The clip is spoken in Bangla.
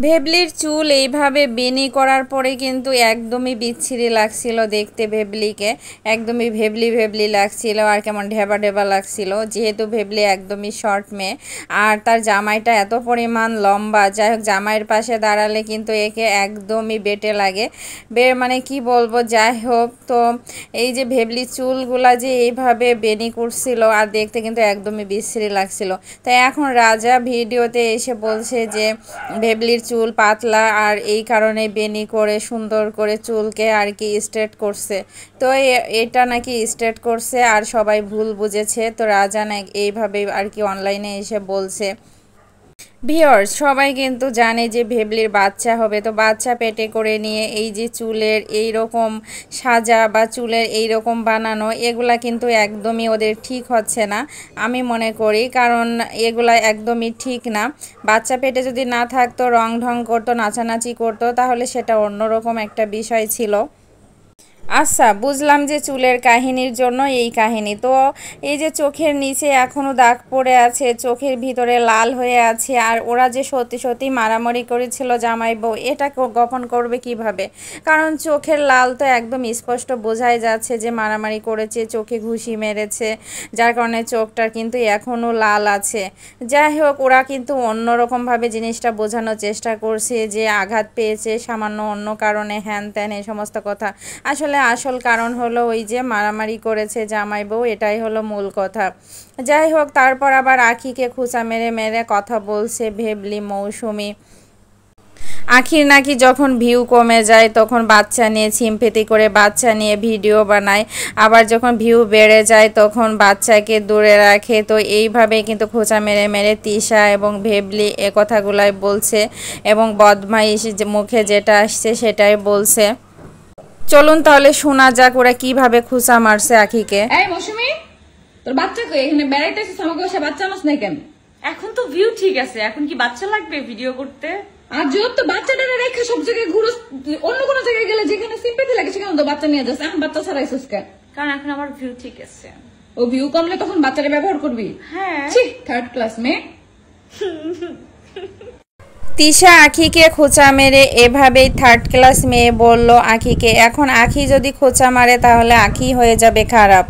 ভেবলির চুল এইভাবে বেনি করার পরে কিন্তু একদমই বিচ্ছিরি লাগছিল দেখতে। ভেবলিকে একদমই ভেবলি ভেবলি লাগছিল আর কেমন ঢেবা ঢেবা লাগছিল, যেহেতু ভেবলি একদমই শর্ট মেয়ে আর তার জামাইটা এত পরিমাণ লম্বা। যাই হোক, জামাইয়ের পাশে দাঁড়ালে কিন্তু একে একদমই বেটে লাগে। মানে কি বলবো, যাই হোক। তো এই যে ভেবলি চুলগুলা যে এইভাবে বেনি করছিল আর দেখতে কিন্তু একদমই বিচ্ছিরি লাগছিল। তাই এখন রাজা ভিডিওতে এসে বলছে যে ভেবলির চুল পাতলা আর এই কারণে বেনি করে সুন্দর করে চুলকে আর কি স্ট্রেট করছে। তো এটা নাকি স্ট্রেট করছে আর সবাই ভুল বুঝেছে। তো রাজা এইভাবে আর কি অনলাইনে এসে বলছে। ভিউয়ার্স, সবাই কিন্তু জানে যে ভেবলির বাচ্চা হবে, তো বাচ্চা পেটে করে নিয়ে এই যে চুলের এই রকম সাজা বা চুলের এই রকম বানানো, এগুলা কিন্তু একদমই ওদের ঠিক হচ্ছে না আমি মনে করি। কারণ এগুলা একদমই ঠিক না। বাচ্চা পেটে যদি না থাকতো, রং ঢং করতো, নাচানাচি করতো, তাহলে সেটা অন্যরকম একটা বিষয় ছিল। আচ্ছা, বুঝলাম যে চুলের কাহিনীর জন্য এই কাহিনী। তো এই যে চোখের নিচে এখনও দাগ পড়ে আছে, চোখের ভিতরে লাল হয়ে আছে, আর ওরা যে সত্যি সত্যি মারামারি করেছিল জামাই বউ, এটা গোপন করবে কিভাবে? কারণ চোখের লাল তো একদম স্পষ্ট বোঝাই যাচ্ছে যে মারামারি করেছে, চোখে ঘুষি মেরেছে, যার কারণে চোখটা কিন্তু এখনও লাল আছে। যাই হোক, ওরা কিন্তু অন্যরকমভাবে জিনিসটা বোঝানোর চেষ্টা করছে যে আঘাত পেয়েছে সামান্য অন্য কারণে, হ্যান ত্যান এই সমস্ত কথা। আসলে আসল কারণ হলো ওই যে মারামারি করেছে জামাই বউ, এটাই হলো মূল কথা। যাই হোক, তারপর আবার আখিকে খুঁচা মেরে মেরে কথা বলছে ভেবলি মৌসুমি। আখির নাকি যখন ভিউ কমে যায় তখন বাচ্চা নিয়ে সিম্পেথি করে বাচ্চা নিয়ে ভিডিও বানায়, আবার যখন ভিউ বেড়ে যায় তখন বাচ্চাকে দূরে রাখে। তো এইভাবে কিন্তু খোঁচা মেরে মেরে তিশা এবং ভেবলি এ কথাগুলাই বলছে এবং বদমাইশ মুখে যেটা আসছে সেটাই বলছে। চলুন তাহলে শোনা যাক ওরা কিভাবে খুঁচা মারছে আখিকে। এই মৌসুমি, তোর বাচ্চা কই? এখানে বেড়াইতেছিস, আমাকে বসে বাচ্চা মাস নাই কেন? এখন তো ভিউ ঠিক আছে, এখন কি বাচ্চা লাগবে ভিডিও করতে? আর যত বাচ্চাটা রেখে সব জায়গায় ঘুরোস, অন্য কোনো জায়গায় গেলে যেখানে সিম্পেথি লাগে সেখানে তো বাচ্চা নিয়ে যাস। এখন বাচ্চা ছাড়াইছিস কেন? কারণ এখন আমার ভিউ ঠিক আছে। ও ভিউ কমলে তখন বাচ্চাটা ব্যবহার করবি? হ্যাঁ। থার্ড ক্লাস মেয়ে। তিশা আখিকে খোঁচা মেরে এভাবেই থার্ড ক্লাস মেয়ে বলল আখিকে। এখন আখি যদি খোঁচা মারে তাহলে আখি হয়ে যাবে খারাপ।